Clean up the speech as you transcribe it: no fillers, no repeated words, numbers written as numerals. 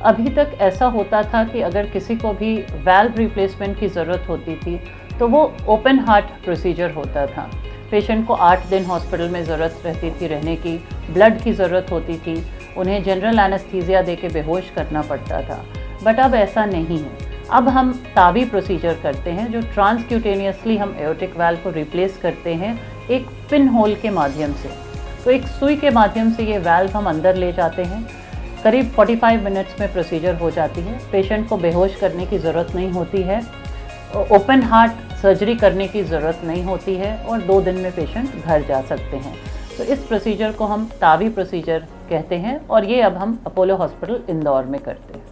अभी तक ऐसा होता था कि अगर किसी को भी वाल्व रिप्लेसमेंट की ज़रूरत होती थी तो वो ओपन हार्ट प्रोसीजर होता था। पेशेंट को 8 दिन हॉस्पिटल में ज़रूरत रहती थी रहने की, ब्लड की ज़रूरत होती थी, उन्हें जनरल एनेस्थीसिया दे के बेहोश करना पड़ता था। बट अब ऐसा नहीं है। अब हम तावी प्रोसीजर करते हैं जो ट्रांसक्यूटेनियसली हम एओर्टिक वाल्व को रिप्लेस करते हैं एक पिन होल के माध्यम से। तो एक सुई के माध्यम से ये वाल्व हम अंदर ले जाते हैं। करीब 45 मिनट्स में प्रोसीजर हो जाती है। पेशेंट को बेहोश करने की ज़रूरत नहीं होती है, ओपन हार्ट सर्जरी करने की ज़रूरत नहीं होती है और 2 दिन में पेशेंट घर जा सकते हैं। तो इस प्रोसीजर को हम तावी प्रोसीजर कहते हैं और ये अब हम अपोलो हॉस्पिटल इंदौर में करते हैं।